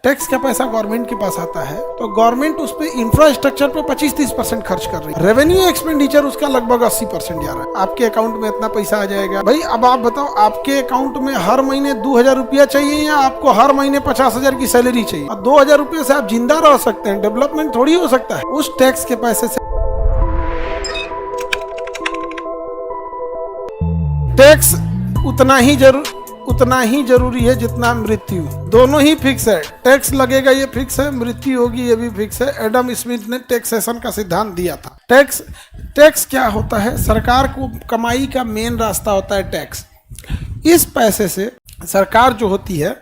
Tax का पैसा government के पास आता है तो गवर्नमेंट उस पे इंफ्रास्ट्रक्चर पे 25-30% खर्च कर रही है। रेवेन्यू एक्सपेंडिचर उसका लगभग 80% जा रहा है। आपके अकाउंट में इतना पैसा आ जाएगा। भाई अब आप बताओ, आपके अकाउंट में हर महीने 2000 रुपया चाहिए या आपको हर महीने 50,000 की सैलरी चाहिए? और 2000 रुपये से आप जिंदा रह सकते हैं, डेवलपमेंट थोड़ी हो सकता है। उस टैक्स के पैसे से टैक्स उतना ही जरूरी है जितना मृत्यु। दोनों ही फिक्स है। टैक्स लगेगा ये फिक्स है, मृत्यु होगी ये भी फिक्स है। एडम स्मिथ ने टैक्सेशन का सिद्धांत दिया था। टैक्स क्या होता है? सरकार को कमाई का मेन रास्ता होता है टैक्स। इस पैसे से सरकार जो होती है,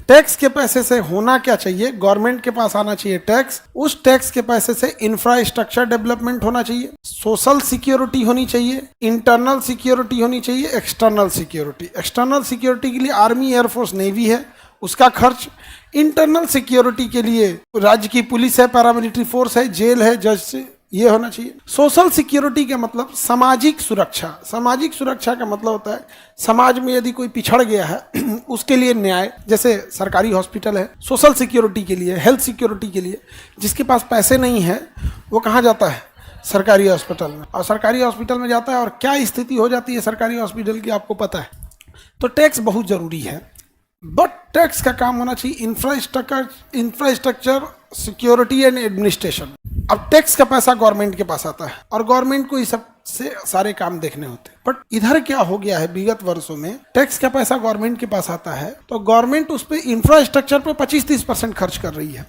टैक्स के पैसे से होना क्या चाहिए? गवर्नमेंट के पास आना चाहिए टैक्स। उस टैक्स के पैसे से इंफ्रास्ट्रक्चर डेवलपमेंट होना चाहिए, सोशल सिक्योरिटी होनी चाहिए, इंटरनल सिक्योरिटी होनी चाहिए, एक्सटर्नल सिक्योरिटी। एक्सटर्नल सिक्योरिटी के लिए आर्मी, एयरफोर्स, नेवी है, उसका खर्च। इंटरनल सिक्योरिटी के लिए राज्य की पुलिस है, पैरामिलिट्री फोर्स है, जेल है, जज से, ये होना चाहिए। सोशल सिक्योरिटी का मतलब सामाजिक सुरक्षा। सामाजिक सुरक्षा का मतलब होता है समाज में यदि कोई पिछड़ गया है उसके लिए न्याय, जैसे सरकारी हॉस्पिटल है। सोशल सिक्योरिटी के लिए, हेल्थ सिक्योरिटी के लिए जिसके पास पैसे नहीं है वो कहाँ जाता है? सरकारी हॉस्पिटल में। और सरकारी हॉस्पिटल में जाता है और क्या स्थिति हो जाती है सरकारी हॉस्पिटल की आपको पता है। तो टैक्स बहुत जरूरी है, बट टैक्स का काम होना चाहिए इंफ्रास्ट्रक्चर, सिक्योरिटी एंड एडमिनिस्ट्रेशन। अब टैक्स का पैसा गवर्नमेंट के पास आता है और गवर्नमेंट को इस सब से सारे काम देखने होते हैं। बट इधर क्या हो गया है, विगत वर्षों में टैक्स का पैसा गवर्नमेंट के पास आता है तो गवर्नमेंट उस पर इंफ्रास्ट्रक्चर पे 25-30% खर्च कर रही है।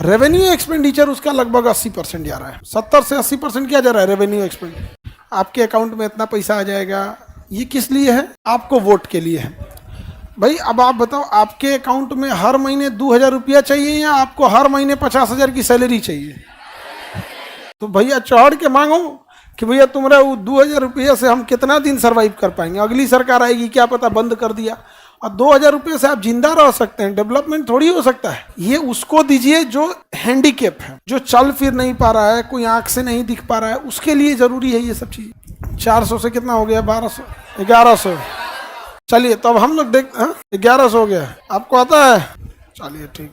रेवेन्यू एक्सपेंडिचर उसका लगभग 80% जा रहा है। 70 से 80% क्या जा रहा है? Revenue expenditure. आपके अकाउंट में इतना पैसा आ जाएगा। ये किस लिए है? आपको वोट के लिए है। भाई अब आप बताओ, आपके अकाउंट में हर महीने 2000 रुपया चाहिए या आपको हर महीने 50,000 की सैलरी चाहिए? तो भैया चढ़ के मांगो कि भैया तुम्हारा 2000 रुपये से हम कितना दिन सर्वाइव कर पाएंगे। अगली सरकार आएगी, क्या पता बंद कर दिया। और 2000 रुपये से आप जिंदा रह सकते हैं, डेवलपमेंट थोड़ी हो सकता है। ये उसको दीजिए जो हैंडीकेप है, जो चल फिर नहीं पा रहा है, कोई आंख से नहीं दिख पा रहा है, उसके लिए जरूरी है ये सब चीज। 400 से कितना हो गया? 1200, 1100। चलिए तो अब हम लोग देख 1100 हो गया। आपको आता है? चलिए ठीक।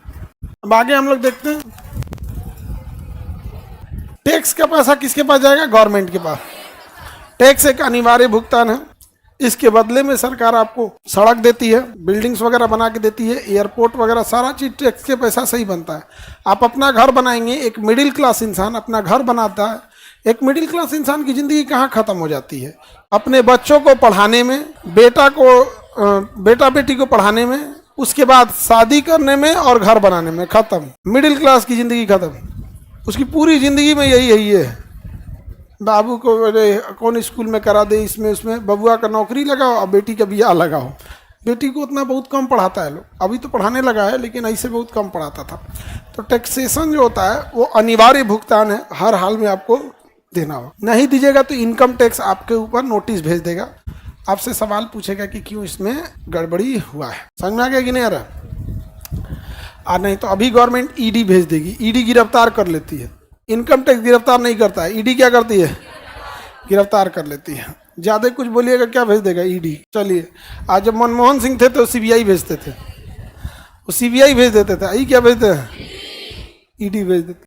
अब आगे हम लोग देखते हैं टैक्स का पैसा किसके पास जाएगा? गवर्नमेंट के पास। टैक्स एक अनिवार्य भुगतान है। इसके बदले में सरकार आपको सड़क देती है, बिल्डिंग्स वगैरह बना के देती है, एयरपोर्ट वगैरह, सारा चीज टैक्स के पैसा से ही बनता है। आप अपना घर बनाएंगे, एक मिडिल क्लास इंसान अपना घर बनाता है। एक मिडिल क्लास इंसान की जिंदगी कहाँ खत्म हो जाती है? अपने बच्चों को पढ़ाने में, बेटा बेटी को पढ़ाने में, उसके बाद शादी करने में और घर बनाने में खत्म। मिडिल क्लास की जिंदगी खत्म। उसकी पूरी जिंदगी में यही है। बाबू को कौन स्कूल में करा दे, इसमें उसमें, बबुआ का नौकरी लगाओ और बेटी का बियाह लगाओ। बेटी को उतना बहुत कम पढ़ाता है लोग, अभी तो पढ़ाने लगा है लेकिन ऐसे बहुत कम पढ़ाता था। तो टैक्सेशन जो होता है वो अनिवार्य भुगतान है, हर हाल में आपको देना हो। नहीं दीजिएगा तो इनकम टैक्स आपके ऊपर नोटिस भेज देगा, आपसे सवाल पूछेगा कि क्यों इसमें गड़बड़ी हुआ है। समझ में आ गया कि नहीं आ रहा? नहीं तो अभी गवर्नमेंट ईडी भेज देगी। ईडी गिरफ्तार कर लेती है, इनकम टैक्स गिरफ्तार नहीं करता है। ईडी क्या करती है? गिरफ्तार कर लेती है। ज्यादा कुछ बोलिएगा क्या भेज देगा? ईडी। चलिए, आज जब मनमोहन सिंह थे तो सीबीआई भेजते थे, वो सीबीआई भेज देते थे। आई क्या भेजते हैं? ईडी भेज देते।